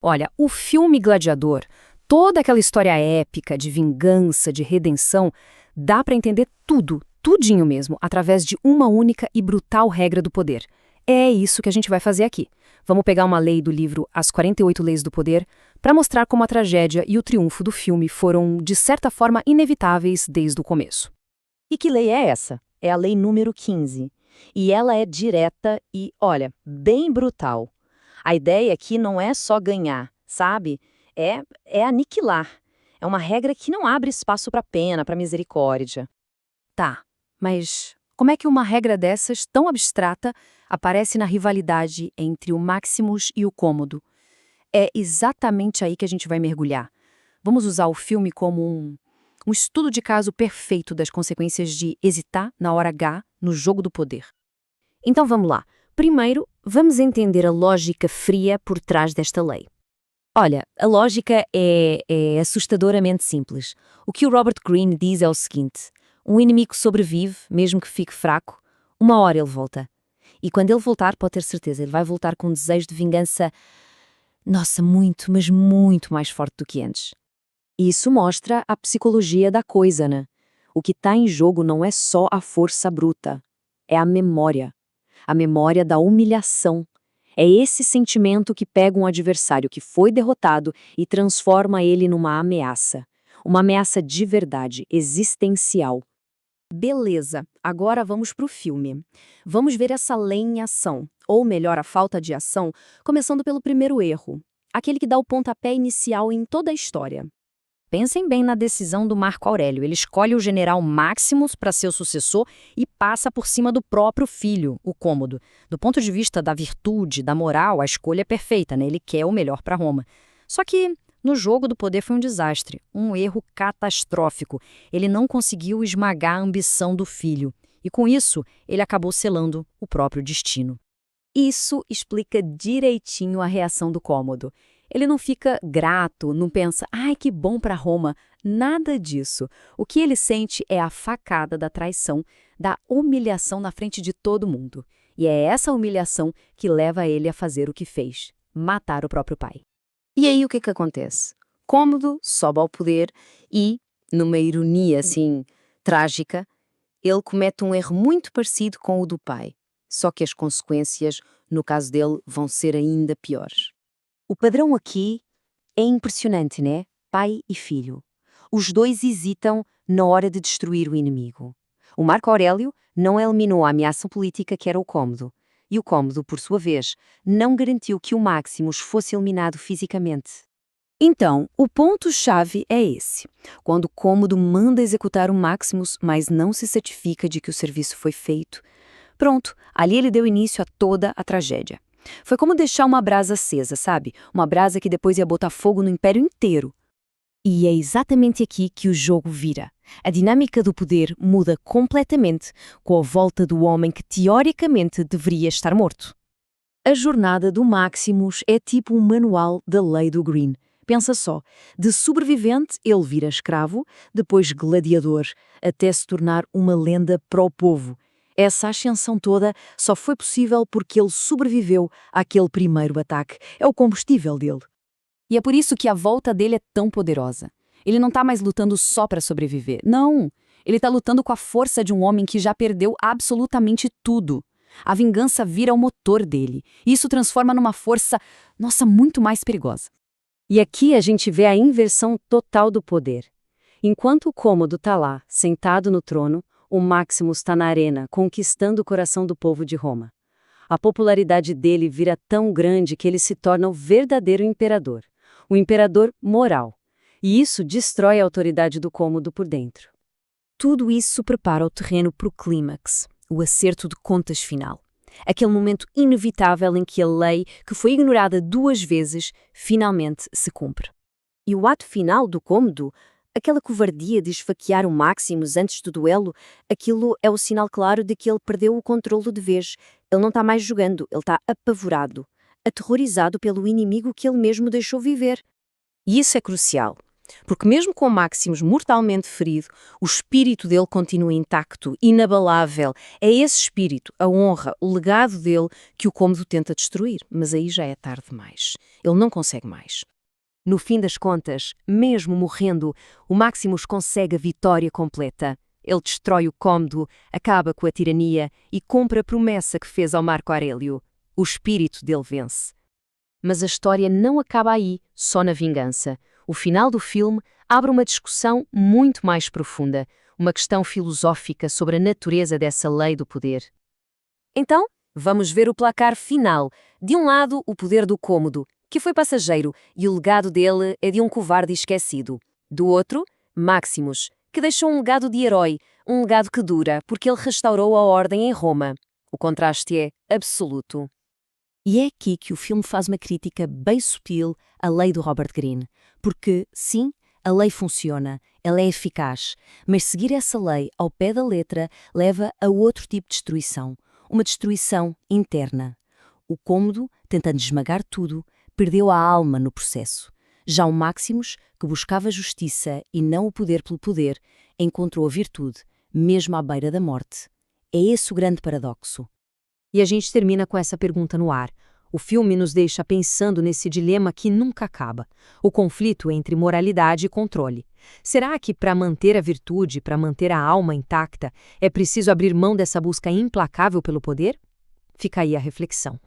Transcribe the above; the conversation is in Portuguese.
Olha, o filme Gladiador, toda aquela história épica de vingança, de redenção, dá pra entender tudo, tudinho mesmo, através de uma única e brutal regra do poder. É isso que a gente vai fazer aqui. Vamos pegar uma lei do livro As 48 Leis do Poder para mostrar como a tragédia e o triunfo do filme foram, de certa forma, inevitáveis desde o começo. E que lei é essa? É a lei número 15. E ela é direta e, olha, bem brutal. A ideia aqui não é só ganhar, sabe? É aniquilar. É uma regra que não abre espaço para pena, para misericórdia. Tá, mas como é que uma regra dessas, tão abstrata, aparece na rivalidade entre o Maximus e o Cômodo? É exatamente aí que a gente vai mergulhar. Vamos usar o filme como um estudo de caso perfeito das consequências de hesitar na hora H no jogo do poder. Então vamos lá. Primeiro, vamos entender a lógica fria por trás desta lei. Olha, a lógica é assustadoramente simples. O que o Robert Greene diz é o seguinte: um inimigo sobrevive, mesmo que fique fraco, uma hora ele volta. E quando ele voltar, pode ter certeza, ele vai voltar com um desejo de vingança, nossa, muito, mas muito mais forte do que antes. Isso mostra a psicologia da coisa, né? O que está em jogo não é só a força bruta, é a memória. A memória da humilhação. É esse sentimento que pega um adversário que foi derrotado e transforma ele numa ameaça. Uma ameaça de verdade, existencial. Beleza, agora vamos pro filme. Vamos ver essa lei em ação, ou melhor, a falta de ação, começando pelo primeiro erro, aquele que dá o pontapé inicial em toda a história. Pensem bem na decisão do Marco Aurélio. Ele escolhe o general Maximus para ser o sucessor e passa por cima do próprio filho, o Cômodo. Do ponto de vista da virtude, da moral, a escolha é perfeita, né? Ele quer o melhor para Roma. Só que no jogo do poder foi um desastre, um erro catastrófico. Ele não conseguiu esmagar a ambição do filho. E com isso, ele acabou selando o próprio destino. Isso explica direitinho a reação do Cômodo. Ele não fica grato, não pensa, ai, que bom para Roma. Nada disso. O que ele sente é a facada da traição, da humilhação na frente de todo mundo. E é essa humilhação que leva ele a fazer o que fez, matar o próprio pai. E aí o que acontece? Cômodo sobe ao poder e, numa ironia assim trágica, ele comete um erro muito parecido com o do pai. Só que as consequências, no caso dele, vão ser ainda piores. O padrão aqui é impressionante, né? Pai e filho. Os dois hesitam na hora de destruir o inimigo. O Marco Aurélio não eliminou a ameaça política que era o Cômodo. E o Cômodo, por sua vez, não garantiu que o Maximus fosse eliminado fisicamente. Então, o ponto-chave é esse. Quando o Cômodo manda executar o Maximus, mas não se certifica de que o serviço foi feito, pronto, ali ele deu início a toda a tragédia. Foi como deixar uma brasa acesa, sabe? Uma brasa que depois ia botar fogo no império inteiro. E é exatamente aqui que o jogo vira. A dinâmica do poder muda completamente com a volta do homem que teoricamente deveria estar morto. A jornada do Maximus é tipo um manual da lei do Greene. Pensa só, de sobrevivente ele vira escravo, depois gladiador, até se tornar uma lenda para o povo. Essa ascensão toda só foi possível porque ele sobreviveu àquele primeiro ataque. É o combustível dele. E é por isso que a volta dele é tão poderosa. Ele não está mais lutando só para sobreviver. Não! Ele está lutando com a força de um homem que já perdeu absolutamente tudo. A vingança vira o motor dele. E isso transforma numa força, nossa, muito mais perigosa. E aqui a gente vê a inversão total do poder. Enquanto o Cômodo está lá, sentado no trono, o Maximus está na arena, conquistando o coração do povo de Roma. A popularidade dele vira tão grande que ele se torna o verdadeiro imperador. O imperador moral. E isso destrói a autoridade do Cômodo por dentro. Tudo isso prepara o terreno para o clímax, o acerto de contas final. Aquele momento inevitável em que a lei, que foi ignorada 2 vezes, finalmente se cumpre. E o ato final do Cômodo, aquela covardia de esfaquear o Maximus antes do duelo, aquilo é o sinal claro de que ele perdeu o controlo de vez. Ele não está mais jogando, ele está apavorado, aterrorizado pelo inimigo que ele mesmo deixou viver. E isso é crucial. Porque mesmo com Maximus mortalmente ferido, o espírito dele continua intacto, inabalável. É esse espírito, a honra, o legado dele que o Cômodo tenta destruir, mas aí já é tarde demais. Ele não consegue mais. No fim das contas, mesmo morrendo, o Maximus consegue a vitória completa. Ele destrói o Cômodo, acaba com a tirania e cumpre a promessa que fez ao Marco Aurélio. O espírito dele vence. Mas a história não acaba aí, só na vingança. O final do filme abre uma discussão muito mais profunda, uma questão filosófica sobre a natureza dessa lei do poder. Então, vamos ver o placar final. De um lado, o poder do Cômodo, que foi passageiro, e o legado dele é de um covarde esquecido. Do outro, Maximus, que deixou um legado de herói, um legado que dura, porque ele restaurou a ordem em Roma. O contraste é absoluto. E é aqui que o filme faz uma crítica bem sutil à lei do Robert Greene. Porque, sim, a lei funciona, ela é eficaz, mas seguir essa lei ao pé da letra leva a outro tipo de destruição, uma destruição interna. O Cômodo, tentando esmagar tudo, perdeu a alma no processo. Já o Maximus, que buscava justiça e não o poder pelo poder, encontrou a virtude, mesmo à beira da morte. É esse o grande paradoxo. E a gente termina com essa pergunta no ar. O filme nos deixa pensando nesse dilema que nunca acaba, o conflito entre moralidade e controle. Será que para manter a virtude, para manter a alma intacta, é preciso abrir mão dessa busca implacável pelo poder? Fica aí a reflexão.